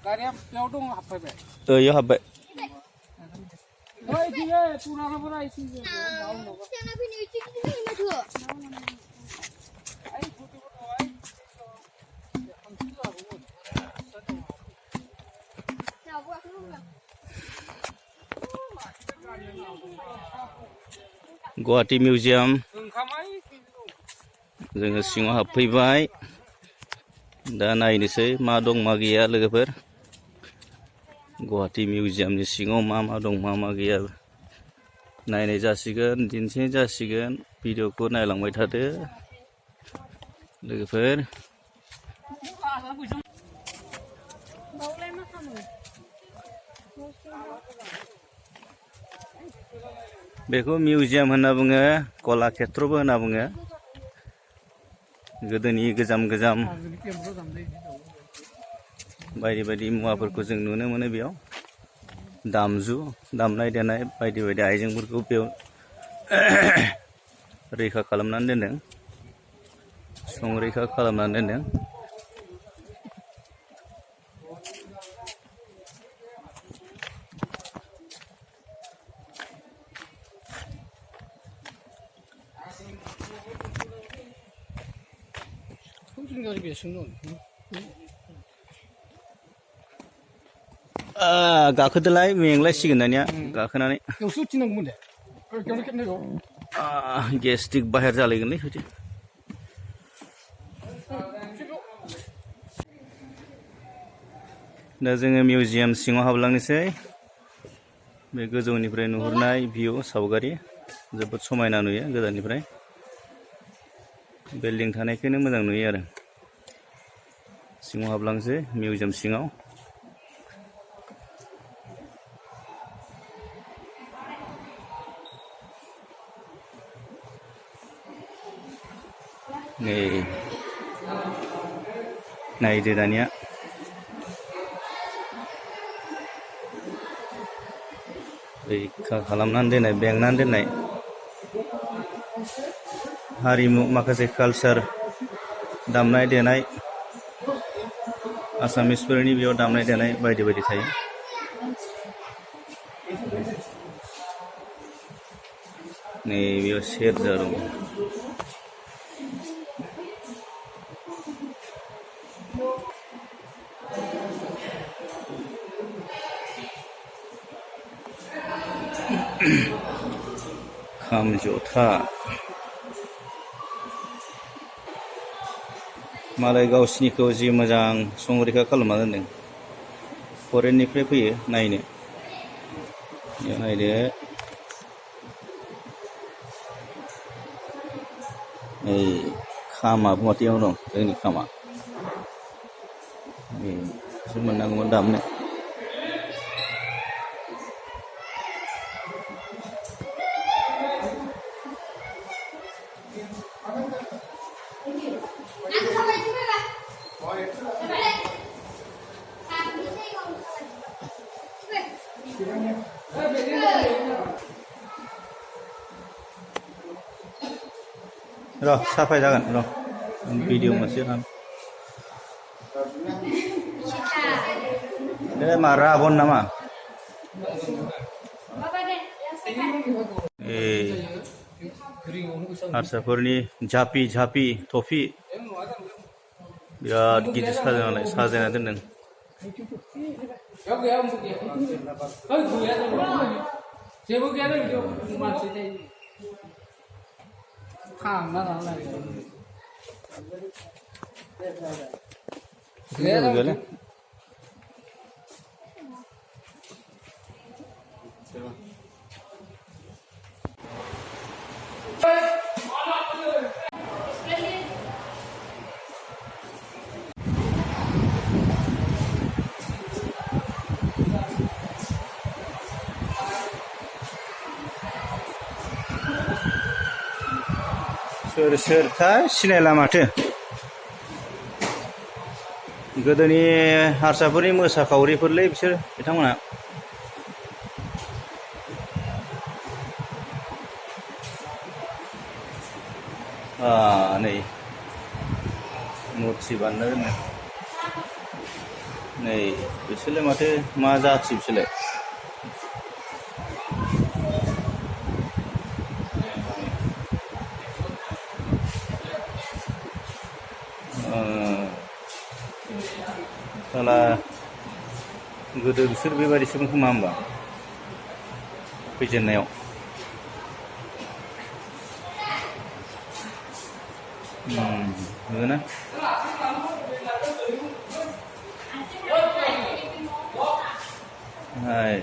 गारिया बेयाव दङ हाबफैबाय इयाव हाबबाय ओइ दिगे पुरानाफोरा इसे गुवाहाटी मिउजियाम जोङो सिङाव हाबफैबाय दा नायनोसै मा दं मा गैया लोगोफोर गुवाहाटी मिउजियामनि सिङाव मा दं मा गैया नायनाय जासिगोन दिन्थिनाय जासिगोन भिडिअखौ नायलांबाय थादो लोगोफोर बेखौ मिउजियाम होनना बुङो कलाक्षेत्रबो होनना बुङो गोदोनि गोजाम बायदि बायदि मुवाफोरखौ जों नुनो मोनो बेयाव दामजु दामनाय देनाय बायदि बायदि आइजेंफोरखौ बेयाव रैखा खालामनानै दोनदों संरैखा खालामनानै दोनदों गाखोदोलाय मेंलायसिगोन दानिया गाखोनानै गेस्ट्रिक बाहेर जालायगोनलै बिदि दा जोङो मिउजियाम सिङाव हाबलांनोसै बे गोजौनिफ्राय नुहुरनाय भिउ सावगारि जोबोद समायना नुयो गोजाननिफ्राय बिल्डिं थानायखायनो मोजां नुयो आरो सिङाव हाबलांसै मिउजियाम सिङाव नायदो दानिया रैखा खालामनानै दोननाय बेंनानै दोननाय हारिमु माखासे कालचार दामनाय देनाय आसामिसफोरनि बेयाव दामनाय देनाय बायदि बायदि थायो नै बेयाव सेरजा दं खाम जथा मालाय गावसिनिखौ जि मोजां संरैखा खालामना दोनदों फरेननिफ्राय फैयो नायनो नायदो ओइ खामा गुवाहाटीयाव दं जोंनि खामा एसे मोननांगौमोन दामनो र' साफाय जागोन र' भिडिअ मोनसे खालाम मा राबन नामा हारसाफोरनि झापि टफि बिराद गिदिर साजायना दोनदों सोरथाय सिनायला माथो गोदोनि हारसाफोरनि मोसाखावरिफोरलै बिसोर बिथांमोना नै मुरथि बानायना दोननाय नै बिसोरलाय माथो मा जाथि बिसोरलाय साला गोदो बिसोर बेबायदिसोमोन खोमा होमबा फैजेननायाव नंगौना हाय